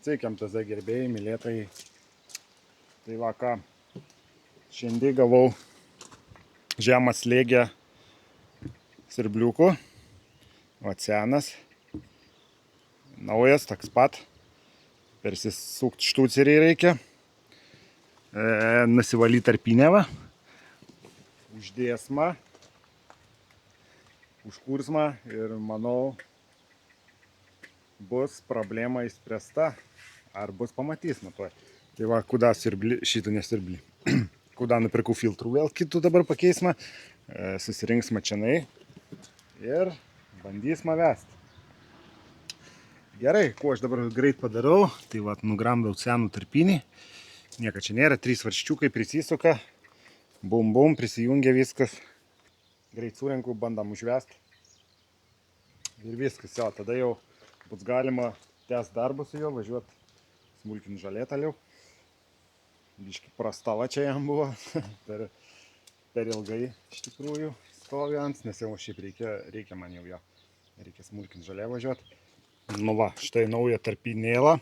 Sveiki, MTZ gerbėjai, mylėtojai. Tai va ką, šiandien gavau žemą slėgę sirbliukų. Va senas, naujas, toks pat. Persisukti štucerį reikia. Nusivalyti tarpinę, uždėsmą, užkursmą ir manau bus problema išspręsta. Ar bus pamatysime tuoj. Tai va, kuda sirbli, šitą nesirbli. Kuda nupirkau filtrų, vėl kitų dabar pakeisime. Susirinksime čianai ir bandysime vesti. Gerai, kuo aš dabar greit padarau, tai va, nugramdau senų tarpinį. Nieko čia nėra, 3 varščiukai prisisuka. Bum bum, prisijungia viskas. Greit surenku, bandam užvesti. Ir viskas, jo, tada jau bus galima tęsti darbą su juo, važiuoti smulkinti žalėtaliau. Biški prastava čia jam buvo. per ilgai iš tikrųjų stovi ant, nes jau šiaip reikia man jau jo. Reikia smulkinti žalė važiuoti. Nu va, štai nauja tarpinėlą.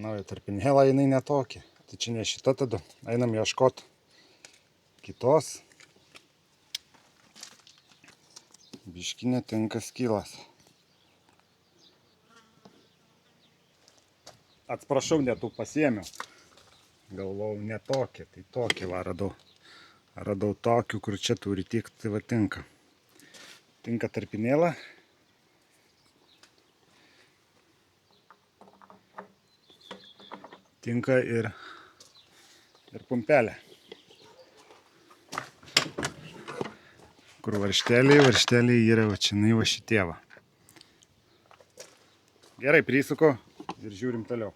Nauja tarpinėlą, jinai netokia. Tai čia ne šita tada. Einam ieškoti kitos. Biški netinka skylas. Atsiprašau, netų pasiėmiau. Galvau, ne tokia, tai tokia va radau. Radau tokių, kur čia turi tikti, tai va tinka. Tinka tarpinėlą. Tinka ir pumpelė. Kur varšteliai yra va čionai va šitie va. Gerai, prisuku ir žiūrim toliau.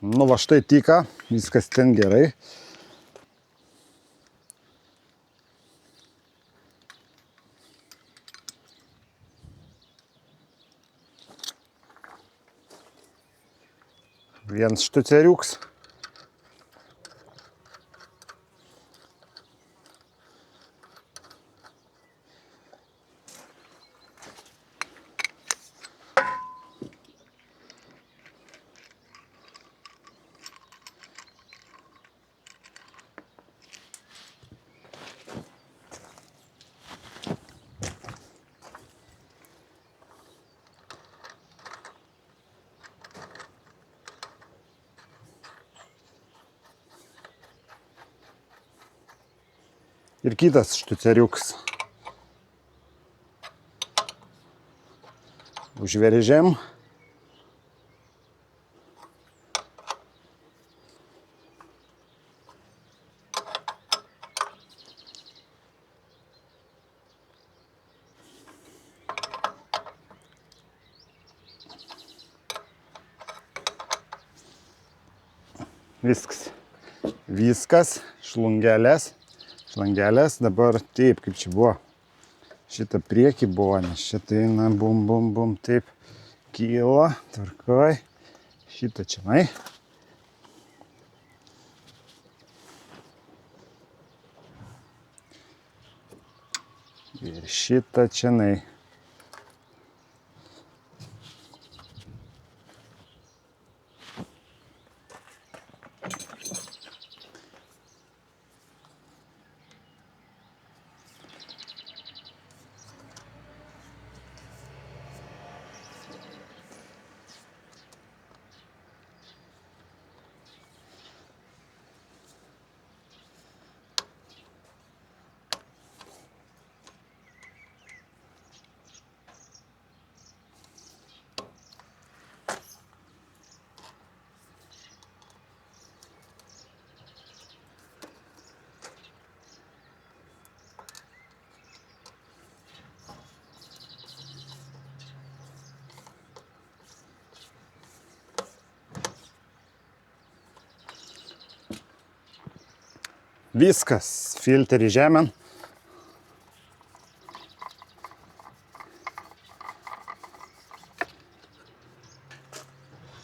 Nu va štai tika, viskas ten gerai. Vienas štuceriuks. Ir kitas štuceriuks. Užveržiam. Viskas, šlungelės. Dabar taip, kaip čia buvo. Šitą priekį buvo, nes šitą eina bum, bum, bum, taip kyla, tvarkoj. Šitą čianai. Ir šitą čianai. Viskas, filterį žemėn.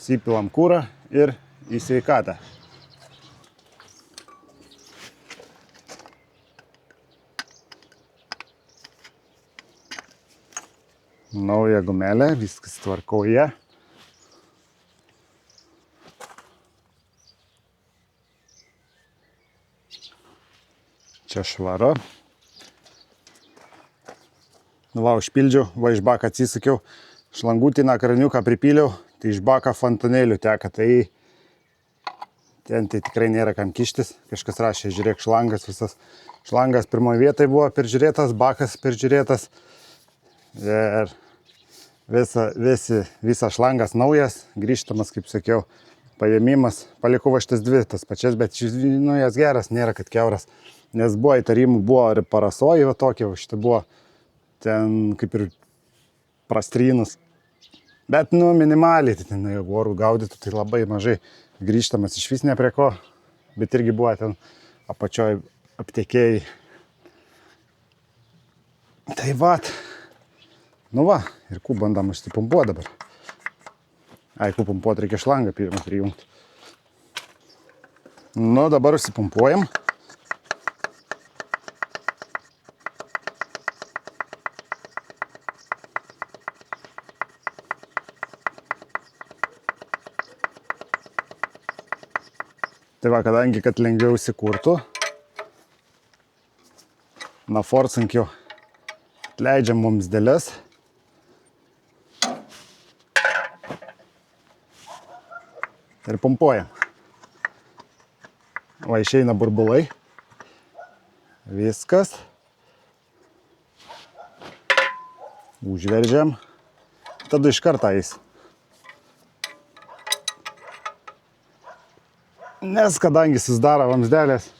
Įpilam kurą ir į sveikatą. Nauja gumelė, viskas tvarkoje. Čia švara. Nu va, užpildžiau, va iš baką atsisakiau, šlangutiną kraniuką pripyliau, tai iš baką fontanėlių teka, tai ten tai tikrai nėra kam kištis. Kažkas rašė, žiūrėk, šlangas visas. Šlangas pirmoje vietoje buvo peržiūrėtas, bakas peržiūrėtas. Ir visas šlangas naujas, grįžtamas, kaip sakiau, paėmimas. Palikau šitas dvi tas pačias, bet nu, jas geras, nėra kad kiauras. Nes buvo įtarimų, buvo ir parasoji va tokia, o šitą buvo ten kaip ir prastrynus. Bet, nu, minimaliai, tai ten, jeigu orų gaudytų, tai labai mažai. Grįžtamas iš vis ne prie ko, bet irgi buvo ten apačioj aptekėjai. Tai vat. Nu va, ir kų bandam užsipumpuoti dabar. Ai, kų pumpuoti reikia šlangą pirmą prijungti. Nu, dabar užsipumpuojam. Tai va, kadangi, kad lengviau įsikurtų, naforcinkiu atleidžiam mums dėlės. Ir pumpuojam. Va, išeina burbulai. Viskas. Užveržiam. Tada iš karto eis. Nes kadangi susidaro vamsdelės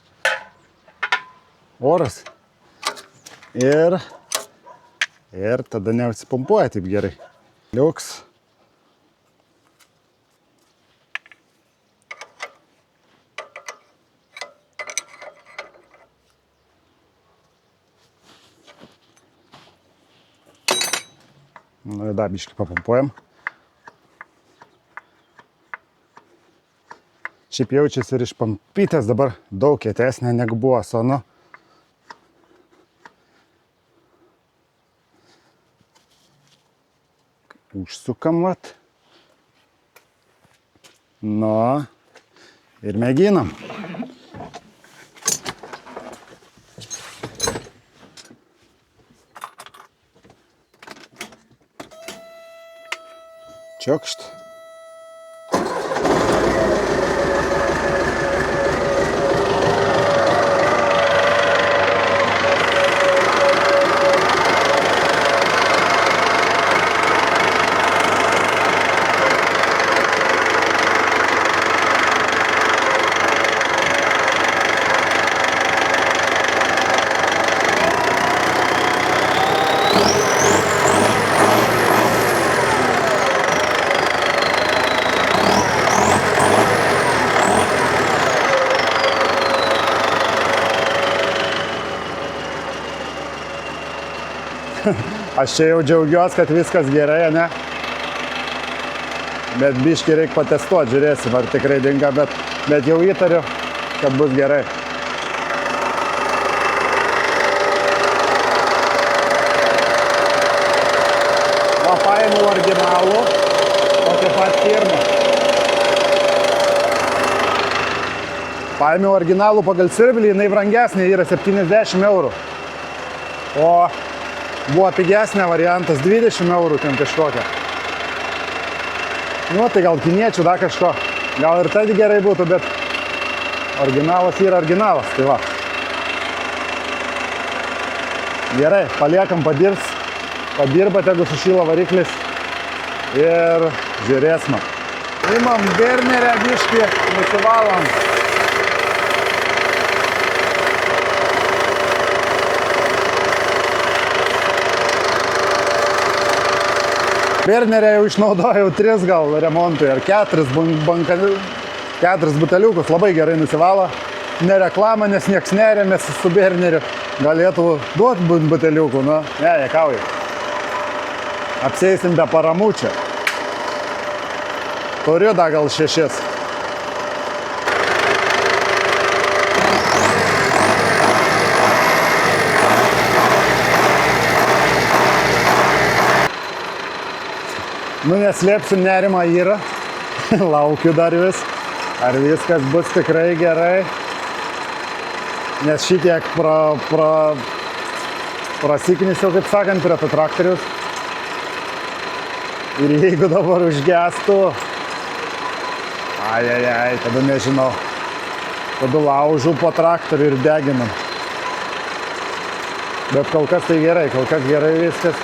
oras ir tada neužsipumpuoja taip gerai. Liuks. Nu, dar biškį papumpuojam. Šiaip jaučiasi ir iš pampytės dabar daug kietesnė negu buvo sonu. Užsukam vat. Nu, ir mėginam. Čiokšt. Aš čia jau džiaugiuosi, kad viskas gerai, ne? Bet biškį reikia patestuoti, žiūrėsim, ar tikrai dinga, bet jau įtariu, kad bus gerai. Va, paėmiau originalų, tokia pat firma. Paėmiau originalų pagal siurblį, jinai brangesnė, yra 70 eurų. O buvo pigesnė variantas, 20 eurų ten kažkokia. Nu, tai gal kiniečių dar kažko. Gal ir tai gerai būtų, bet originalas yra originalas, tai va. Gerai, paliekam padirbs. Padirba, tegu sušyla variklis. Ir žiūrėsim. Imam bernerę biškį, nusivalom. Bernerę jau išnaudojau 3 gal remontui ar 4 buteliukus, labai gerai nusivalo. Ne reklama, nes nieks nerėmėsi su berneriu. Galėtų duoti buteliukų, nu, ne, juokauju. Apseisim be paramų čia. Turiu dar gal 6. Nu, neslėpsiu, nerima yra. Laukiu dar vis. Ar viskas bus tikrai gerai. Nes šitiek prasiknisiau, kaip sakant, prie to traktorius. Ir jeigu dabar užgestų, ai, tada nežinau. Tada laužu po traktorių ir deginam. Bet kol kas tai gerai, viskas.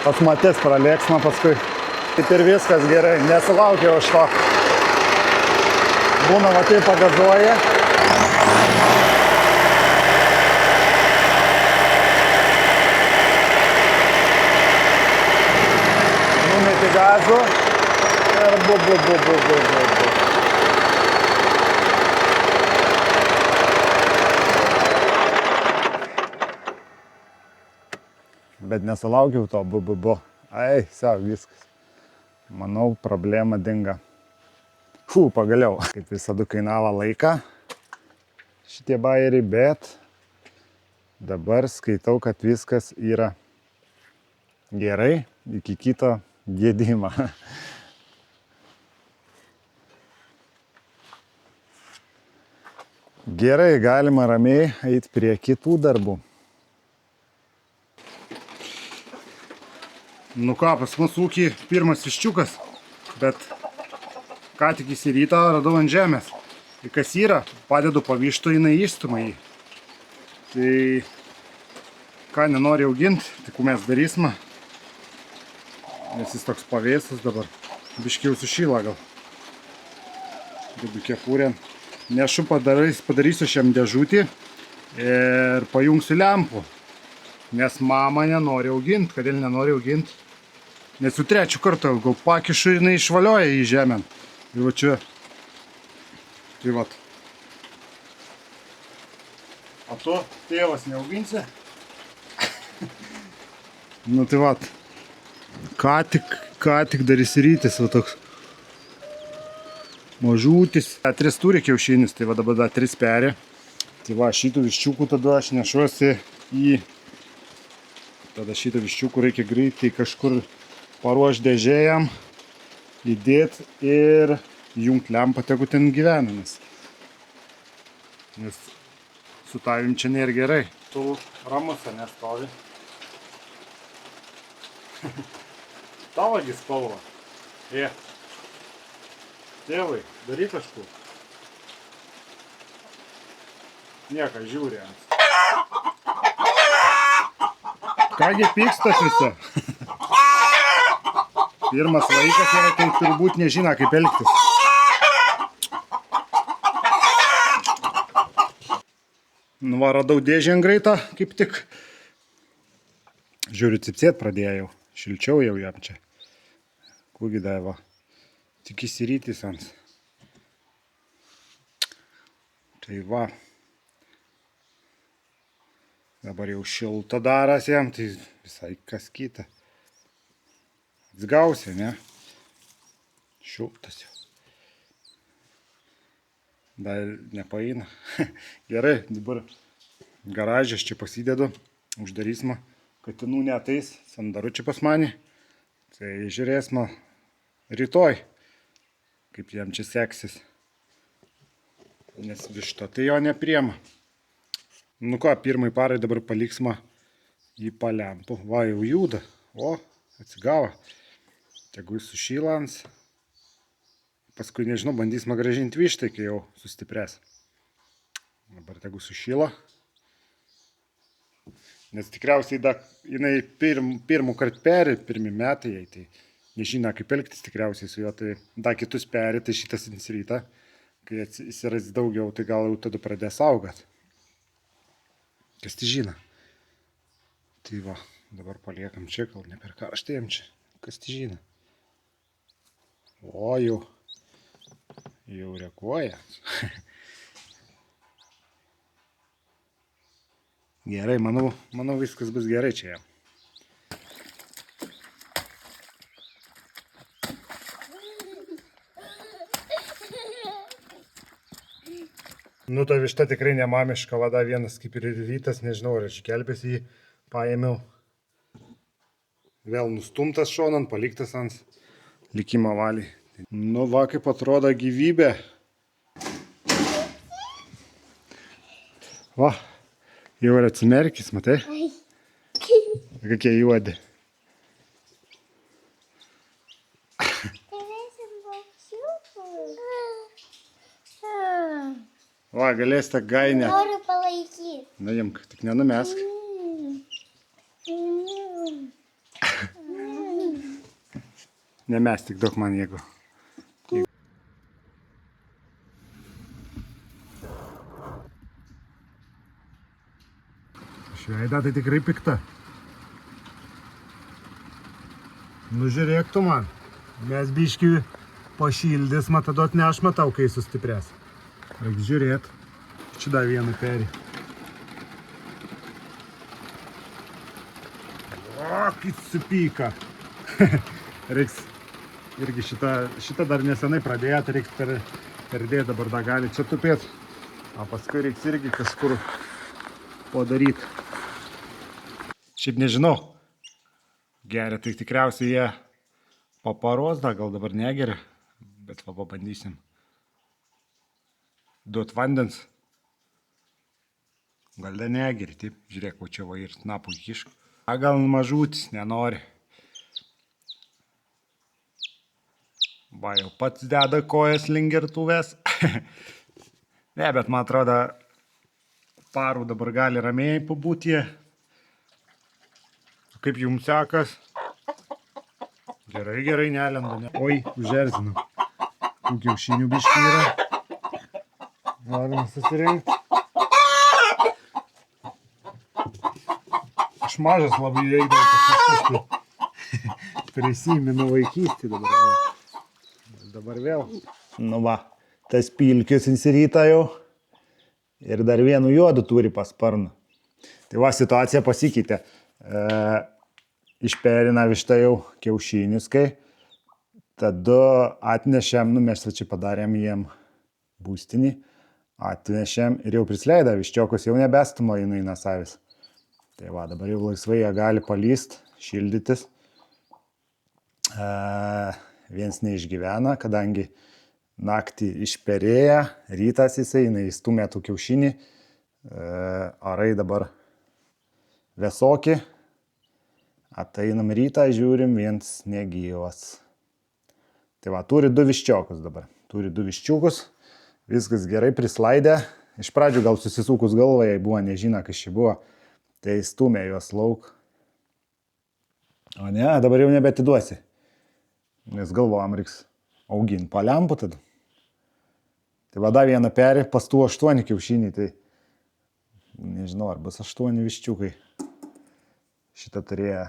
Pas matės pralėksma paskui. Taip ir viskas gerai, nesulaukiau aš to. Būna va taip pagazuoja. Numeti gazų. Ir bu. Bet nesulaukiau to bu. Ai, viskas. Manau, problema dinga. Pagaliau. Kaip visada kainavo laiką šitie bajeriai, bet dabar skaitau, kad viskas yra gerai iki kito gedimo. Gerai, galima ramiai eiti prie kitų darbų. Nu ką, pas mus ūkį pirmas viščiukas, bet ką tik į rytą radau ant žemės. Ir kas yra, padedu pavištų, jinai išstumia jį. Tai ką nenori auginti, tik mes darysime. Nes jis toks pavėsus dabar. Biškiau sušyla gal. Dedu kepurę. Nešu padarysiu šiam dėžutį ir pajungsiu lempų. Nes mama nenori auginti. Kodėl nenori auginti? Nes jau trečių kartą gal pakišu ir jinai išvalioja į žemę. Ir va čia. Tai vat. O tu tėvas neauginsi? Nu tai vat. Ką tik dar įsirytis, va toks. Mažutis. 3 turi kiaušinis, tai va dabar dar 3 peri. Tai va šitų viščiukų tada aš nešuosi į... Tada šitą viščiukų reikia greitai kažkur paruošti dėžėjam, įdėti ir jungti lempą, tegu ten gyvena. Nes su tavim čia nėra gerai. Tu ramus nestovi. Tavagi spalva. Tėvai, daryk kažkur. Nieka, žiūri ant. Kągi pykstas visi? Pirmas laikas yra, tai turbūt nežino, kaip elgtis. Nu va, radau dėžę ant greitą, kaip tik. Žiūriu, cipsėt pradėjau. Šilčiau jau jam čia. Kūgi daiva. Tik įsirytis ant. Tai va. Dabar jau šilta daras jam, tai visai kas kita. Atsgausia, ne? Šiltas jau. Dar nepaeina. Gerai, dabar garažės čia pasidedu. Uždarysime. Katinų neateis, sandaru čia pas mane. Tai žiūrėsime rytoj, kaip jam čia seksis. Nes višta tai jo nepriema. Nu ką, pirmai parai dabar paliksime jį palempų. Va, jau juda. O, atsigavo. Tegu jis sušylans. Paskui, nežinau, bandysime grąžinti vištą, kai jau sustiprės. Dabar tegu sušyla. Nes tikriausiai jinai pirmų kart peri, pirmi metai jai, tai nežino kaip elgtis tikriausiai su juo, tai dar kitus peri, tai šitas rytą, kai atsiras daugiau, tai gal jau tada pradės augat. Kas tai žino? Tai va, dabar paliekam čia, gal ne per karštėjam čia. Kas tai žino? O, jau reaguoja. Gerai, manau viskas bus gerai čia jam. Nu, ta višta tikrai nemamiška, vada vienas kaip ir rytas, nežinau, ar aš gelbės jį paėmiau. Vėl nustumtas šonan, paliktas ant likimo valiai. Nu va, kaip atrodo gyvybė. Va, jau ir atsimerkis, matai? Kokie juodi. Va, galėsite gainę. Noriu palaikyti. Na, imk, tik nenumesk. Nemes, tik daug man jėgų. Šveida tai tikrai pikta. Nu, žiūrėk tu man. Mes biškį pašildys, matadot ne aš matau, kai sustiprės. Reiks žiūrėt. Čia dar vieną perį. O, kaip supyka. Reiks irgi šitą dar nesenai pradėjo, tai reiks perdėti, dabar dar gali čia tupėti. O paskui reiks irgi kažkur padaryti. Šiaip nežinau. Geria, tai tikriausiai jie po paros dar, gal dabar negeria, bet va pabandysim. Duot vandens. Gal dar negeri, taip, žiūrėk, va čia va ir snapų kišk. A, gal mažutis, nenori. Va, jau pats deda kojas link gertuvės. Ne, bet man atrodo, parų dabar gali ramiai pabūti jie. Kaip jums sekas? Gerai, gerai, nelenda. Ne. Oi, užerzinam. Tų kiaušinių biškį yra. Galima susirinkti. Aš mažas labai eidavau pas kažkas. Prisimenu vaikystį dabar. Dabar vėl. Nu va, tas pilkius insiryta jau. Ir dar vienu juodu turi pasparną. Tai va, situacija pasikeitė. Išperina vištą jau kiaušinius, kai tada atnešėm, nu mes čia padarėm jiem būstinį, atnešėm ir jau prisleidę viščiokus, jau nebestumo jinai nasavis. Tai va, dabar jau laisvai jie gali palyst, šildytis. Viens neišgyvena, kadangi naktį išperėja, rytas jinai įstumė tų kiaušinį, orai dabar vėsoki. Ateinam rytą, žiūrim, viens negyvas. Tai va, turi 2 viščiokus dabar. Turi 2 viščiukus, viskas gerai prislaidę. Iš pradžių gal susisukus galvą, jei buvo, nežino, kas čia buvo. Tai stumė juos lauk. O ne, dabar jau nebetiduosi. Nes galvojam, reiks auginti paliampų tada. Tai va, dar vieną perį, pas tų 8 kiaušiniai, tai nežinau, ar bus 8 viščiukai. Šitą turėjo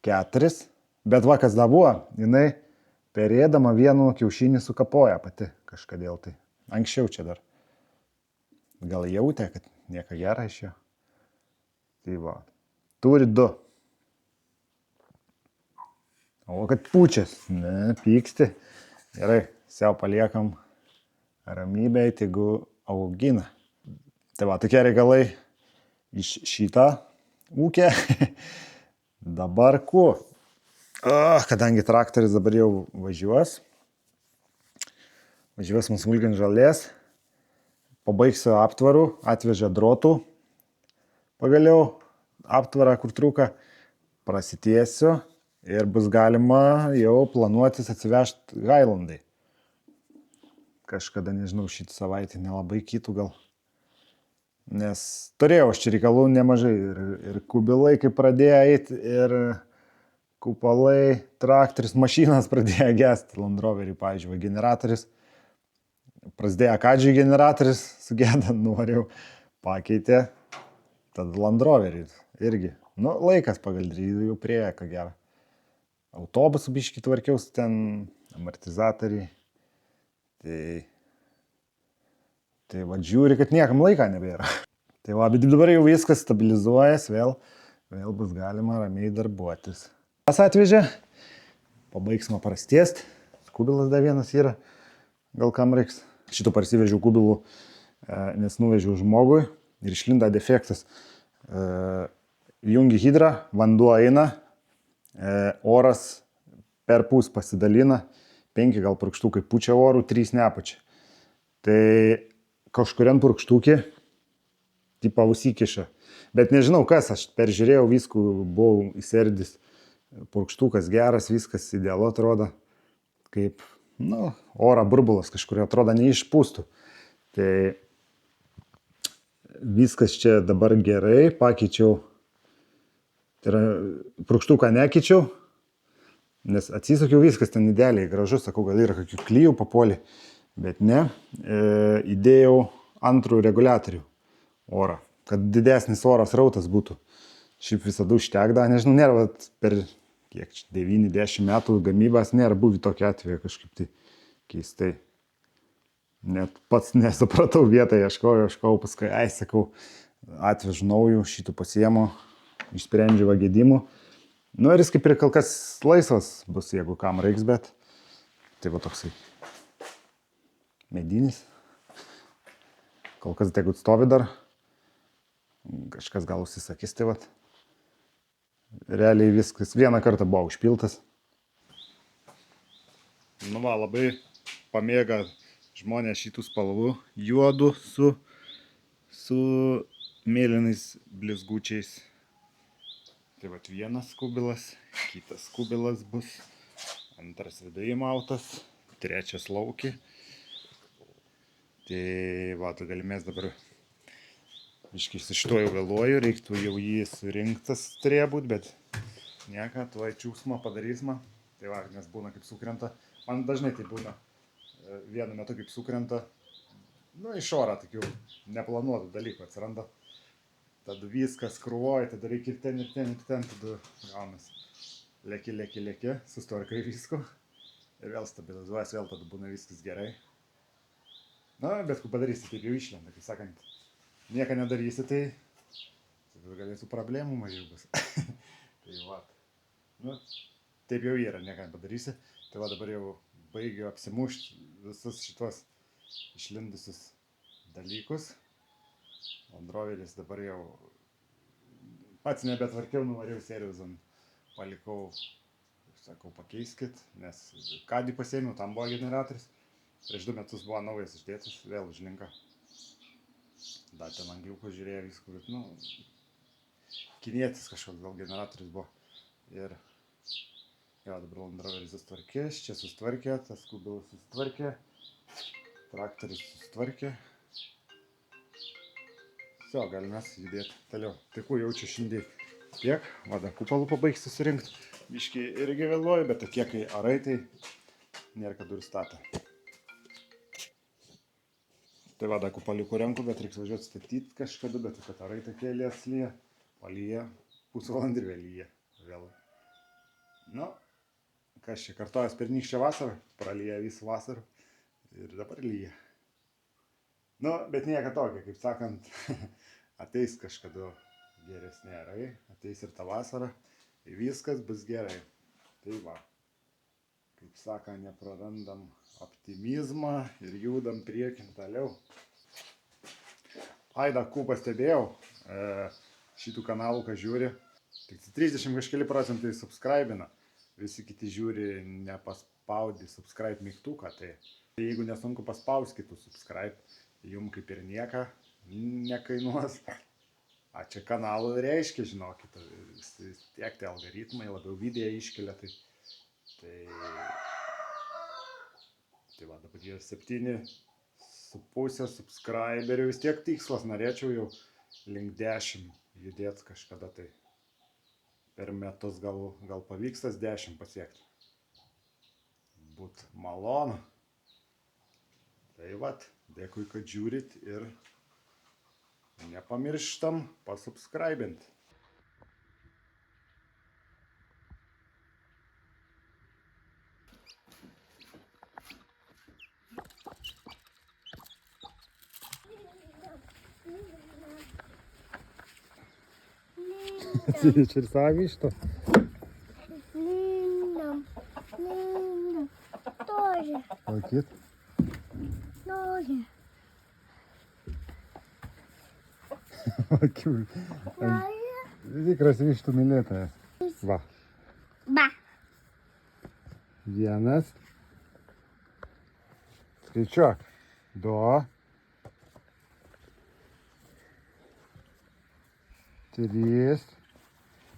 4, bet va, kas da buvo, jinai perėdama vienu kiaušinį sukapoja pati kažkodėl tai. Anksčiau čia dar. Gal jautė, kad nieko gera iš jo. Tai va, turi 2. O kad pučias, ne, pyksti. Gerai, siau paliekam ramybėj, tegu augina. Tai va, tokie reikalai iš šitą ūkę. Dabar kuo? Kadangi traktorius dabar jau važiuos mums mulkint žolės, pabaigsiu aptvarų, atvežė drotų, pagaliau aptvarą, kur trūka, prasitiesiu ir bus galima jau planuotis atsivežti Highlandai. Kažkada, nežinau, šitą savaitę nelabai kitų gal. Nes turėjau aš čia reikalų nemažai ir kubilai, kai pradėjo eiti, ir kupalai, traktorius, mašinas pradėjo gesti, Land Roverį, pavyzdžiui, generatorius. Prasidėjo Kadžiui generatorius, sugėda, noriu, pakeitė, tad Land Roverį irgi. Nu, laikas pagal 3 jau priejo, ką gero. Autobusų biškį tvarkiausi ten, amortizatoriai. Tai va, žiūri, kad niekam laiką nebėra. Tai va, bet dabar jau viskas stabilizuojas, vėl bus galima ramiai darbuotis. Kas atvežė? Pabaigsime prastiest. Kubilas dar vienas yra. Gal kam reiks? Šito parsivežiau kubilų, nes nuvežiau žmogui ir išlinda defektas. Jungi hidrą, vanduo eina, oras per pus pasidalina, 5 gal purkštukai pučia orų, 3 nepučia. Tai kažkuriam purkštukį, tipo užsikiša. Bet nežinau kas, aš peržiūrėjau viskų, buvau įserdis, purkštukas geras, viskas idealu atrodo, kaip, oro burbulas kažkur atrodo neišpūstų. Tai viskas čia dabar gerai, pakeičiau, tai yra, purkštuką nekeičiau, nes atsisakiau viskas ten idealiai, gražu, sakau, gal yra kokių klyjų papuolį, bet ne, įdėjau antrų reguliatorių orą, kad didesnis oras rautas būtų. Šiaip visada užtekda, nežinau, nėra per kiek 9-10 metų gamybas, nėra buvę tokio atveju kažkaip tai keistai. Net pats nesupratau vietą, ieškojau, paskui, sakau, atvežu naujų, šitų pasiemu, išsprendžiu gedimų. Ir jis kaip ir kol kas laisvas bus, jeigu kam reiks, bet tai va toksai medinis. Kol kas tegu stovi dar, kažkas gal užsisakys, tai va. Realiai viskas vieną kartą buvo užpiltas. Labai pamėga žmonės šitų spalvų, juodų su mėlynais blizgučiais. Tai va vienas kubilas, kitas kubilas bus, antras viduje įmautas, trečias lauki. Tai va, tu galimės dabar iš to jau vėluoju, reiktų jau jį surinktas turėjo būti, bet nieka, tuoj čiūsmą padarysmą. Tai va, nes būna kaip sukrenta. Man dažnai tai būna vienu metu kaip sukrenta. Iš oro tokių neplanuotų dalykų atsiranda. Tada viskas krūvoja, tada reikia ir ten, tada gaunas. Lėki, sustvarkai visko. Ir vėl stabilizuojas, vėl tada būna viskas gerai. Bet kai padarysi, taip jau išlenda, kaip sakant. Nieko nedarysi, tai galėsiu problemų mažiau bus. Tai va. Taip jau yra, nieko nepadarysi. Tai va dabar jau baigiu apsimušti visus šitos išlindusius dalykus. Landroveris dabar jau pats nebetvarkiau, nuvariau serijuzon, palikau, sakau, pakeiskit, nes kadį pasėmiau, tam buvo generatorius. Prieš 2 metus buvo naujas išdėtas, vėl užlinka. Dar ten angliukų žiūrėjo viską, bet, kinietis kažkoks gal generatorius buvo. Ir jo, dabar Landroveris sustvarkė, čia sustvarkė, tas kubilas sustvarkė, traktorius sustvarkė. Все, galime judėti toliau. Tai jaučiu šiandien tiek, vada kupalų pabaigsiu surinkti. Biškį irgi vėluoju, bet tokie kai arai, tai nėra kad durų statą. Tai vada kupaliukų renku, bet reiks važiuoti statyti kažkada, bet kad arai tokie lyja, palyja, pusvalandį ir vėl lyja. Kas čia kartojas pernykščią vasarą, pralyja visą vasarą ir dabar lyja. Bet nieko tokio, kaip sakant, ateis kažkada geresnė arai, ateis ir tą vasarą, tai viskas bus gerai. Tai va, kaip sakant, neprarandam optimizmą ir judam priekin toliau. Dar pastebėjau, šitų kanalų, ką žiūri, tik 30 kažkeli procentai subscribina, visi kiti žiūri, nepaspaudi subscribe mygtuką, tai jeigu nesunku paspauskite subscribe, jum kaip ir nieka nekainuos. Čia kanalų reiškia, žinokit, tiek tai algoritmai labiau video iškelia, tai va, dabar yra 7,5 subscriberių, vis tiek tikslas, norėčiau jau link 10 judėti kažkada, tai per metus gal pavyks tas 10 pasiekti. Būt malonu. Tai vat, dėkui, kad žiūrit ir nepamirštam pasubscribint. Ты черсавишь, что? Тоже. Пакет? Тоже. Visi krasivai štumilėtojas. Va. Ba. Vienas. Skaičiuok. 2. 3.